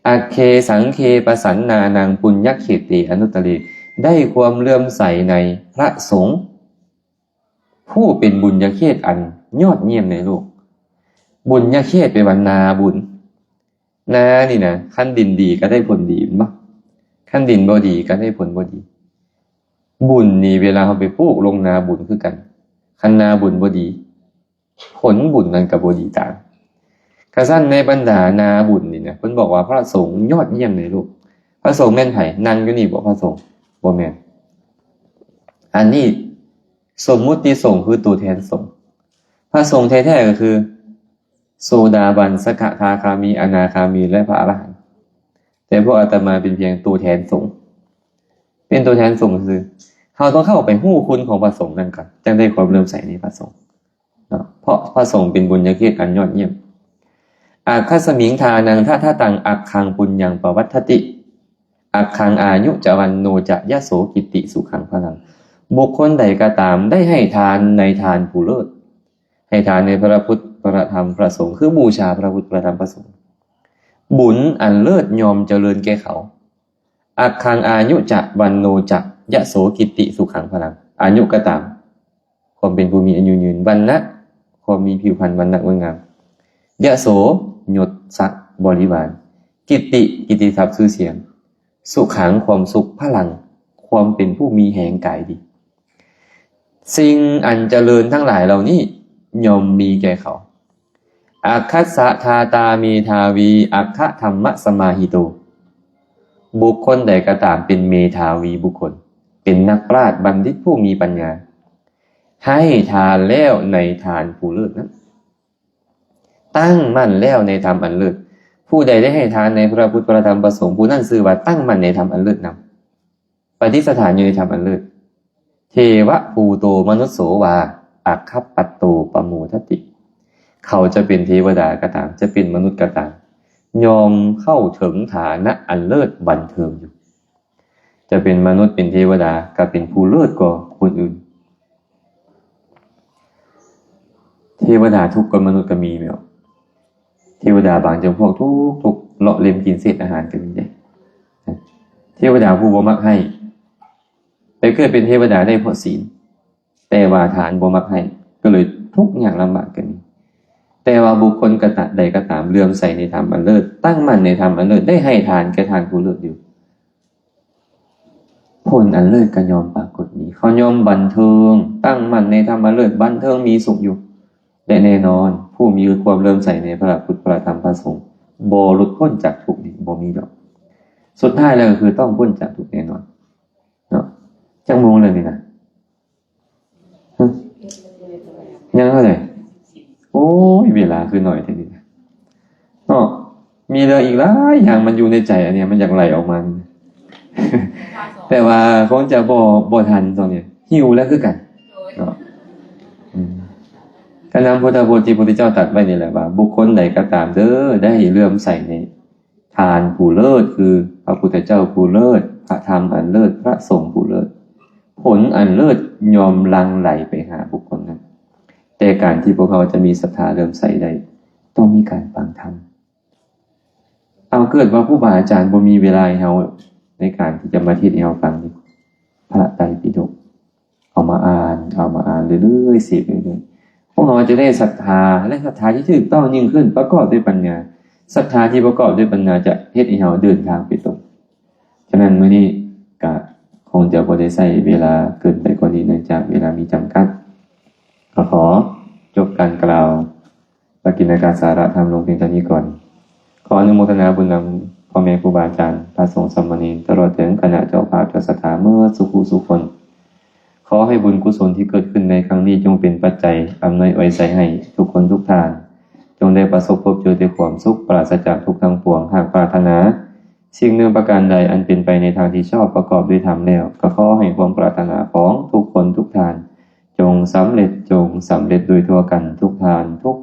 อัคเคสังเคปสันนานังปุญญเขติอนุตตรีได้ความเลื่อมใสในพระสงฆ์ผู้เป็นบุญญาเขตอันยอดเยี่ยมในโลกบุญญาเขตเป็นวันนาบุญนานี่นะขั้นดินดีก็ได้ผลดีมั้ยขั้นดินบ่ดีก็ได้ผลบ่ดีบุญนี่เวลาเราไปปลูกลงนาบุญคือกันคันนาบุญบ่ดีผลบุญนั้นก็บ่ดีตามกระสั้นในบรรดานาบุญนี่นะเพิ่นบอกว่าพระสงฆ์ยอดเยี่ยมในโลกพระสงฆ์แม่นไผนั่งอยู่นี่บ่พระสงฆ์บ่แม่นอันนี้สมมุติสงฆ์คือตัวแทนสงฆ์พระสงฆ์แท้ๆก็คือโสดาบันสกทาคามีอนาคามีและพระอรหันต์แต่พวกอาตมาเป็นเพียงตัวแทนสงฆ์เป็นตัวแทนสงฆ์คือเราต้องเข้าไปฮู้คุณของพระสงฆ์นั่นก่อนจึงได้ความเลื่อมใสในพระสงฆ์เนาะเพราะพระสงฆ์เป็นบุญญาเขตอันยอดเยี่ยมอาคัสมิงทานังถ้าตังอักขังปุญญังปวัตถติอักขังอายุจวันโนจะยะโสกิติสุขังพลังบุคคลใดก็ตามได้ให้ทานในทานผู้เลิศให้ทานในพระพุทธพระธรรมพระสงฆ์คือบูชาพระพุทธพระธรรมพระสงฆ์บุญอันเลิศยอมเจริญแก่เขาอักขังอายุจะวันโนจะยะโสกิติสุขังพลังอายุก็ตามความเป็นผู้มีอายุยืนวรรณะความมีผิวพรรณวรรณะงดงามยะโสยศศักดิ์บริวารกิติทรัพย์ชื่อเสียงสุขังความสุขพลังความเป็นผู้มีแห่งกายดีสิ่งอันเจริญทั้งหลายเหล่านี้ย่อมมีแก่เขาอัคคัสสะทาตามีทาวีอัคคะธรรมะสมาหิโตบุคคลใดก็ตามเป็นเมธาวีบุคคลเป็นนักปราชญ์บัณฑิตผู้มีปัญญาให้ทานแล้วในทานผู้เลิศนั้นตั้งมั่นแล้วในธรรมอันเลิศผู้ใดได้ให้ทานในพระพุทธพระธรรมพระสงฆ์ผู้นั้นชื่อว่าตั้งมั่นในธรรมอันเลิศนำปฏิสถานอยู่ในธรรมอันเลิศเทวะภูโตมนุสโสวาอัคคัปปัตโตปโมทติเขาจะเป็นเทวดาก็ตามจะเป็นมนุษย์ก็ตามยอมเข้าถึงฐานะอันเลิศบันเทิงอยู่จะเป็นมนุษย์เป็นเทวดาก็เป็นผู้เลิศกว่าคนอื่นเทวดาทุกข์กับมนุษย์ก็มีมั้ยเทวดาบางจำพวกทุกเลาะเล็มกินเศษอาหารก็มีได้เทวดาผู้บ่มักให้ไปเกิดเป็นเทวดาได้เพราะศีลแต่ว่าทานบ่มักให้ก็เลยทุกข์ยากลำบากกันแต่ว่าบุคคลกตะใดก็ตามเลื่อมใสในธรรมอันเลิศตั้งมั่นในธรรมอันเลิศได้ให้ทานแก่ทานผู้เลิศอยู่ผลอันเลิศก็ยอมปรากฏมีเขายอมบันเทิงตั้งมั่นในธรรมอันเลิศบันเทิงมีสุขอยู่และแน่นอนผู้มีความเลื่อมใสในพระพุทธพระธรรมพระสงฆ์บ่หลุดพ้นจากทุกข์นี่บ่มีดอกสุดท้ายแล้วก็คือต้องพ้นจากทุกข์แน่นอนเนาะจังมงเลยนี่นะยังเท่าไหร่โอ้ยเวลาคือหน่อยทีนี้เนาะมีเรื่องอีกหลายอย่างมันอยู่ในใจอันเนี้ยมันอยากไหลออกมา แต่ว่าคงจะบ่ทันตอนนี้หิวแล้วคือกันเนาะการนำพุทธโพธิพุทธเจ้าตรัสไว้นี่แหละว่าบุคคลใดก็ตามเด้อได้เลื่อมใสในทานผู้เลิศคือพระพุทธเจ้าผู้เลิศพระธรรมอันเลิศพระสงฆ์ผู้เลิศผลอันเลิศยอมลังไหลไปหาบุคคลนั้นแต่การที่พวกเขาจะมีศรัทธาเลื่อมใสได้ต้องมีการฟังธรรมเอาเกิดว่าผู้บาอาจารย์บ่มีเวลาให้เฮาในการที่จะมาเทศน์ให้เฮาฟังนี่พระไตรปิฎกเอามาอ่านเรื่อยๆสิเรื่อยๆพวกเราจะได้ศรัทธาและศรัทธาที่ถูกต้องยิ่งขึ้นประกอบด้วยปัญญาศรัทธาที่ประกอบด้วยปัญญาจะเฮ็ดให้เฮาเดินทางไปตรงฉะนั้นมื้อนี้ก็คงจะบ่ได้ใช้เวลาเกินไปกว่านี้เนื่องจากเวลามีจำกัดก็ขอจบการกล่าวปกิณกสาระธรรมลงเพียงเท่านี้ก่อนขออนุโมทนาบุญนำ พ่อแม่ครูบาอาจารย์พระสงฆ์สามเณรตลอดถึงคณะเจ้าภาพเจ้าศรัทธาเมื่อสุขุสุคน ขอให้บุญกุศลที่เกิดขึ้นในครั้งนี้จงเป็นปัจจัยอำนวยอวยใจให้ทุกคนทุกท่านจงได้ประสบพบเจอแต่ความสุขปราศจากทุกข์ทั้งปวงหากปรารถนาสิ่งหนึ่งประการใดอันเป็นไปในทางที่ชอบประกอบด้วยธรรมแล้วก็ขอให้ความปรารถนาของทุกคนทุกท่านจงสำเร็จโดยทั่วกันทุกท่านทุก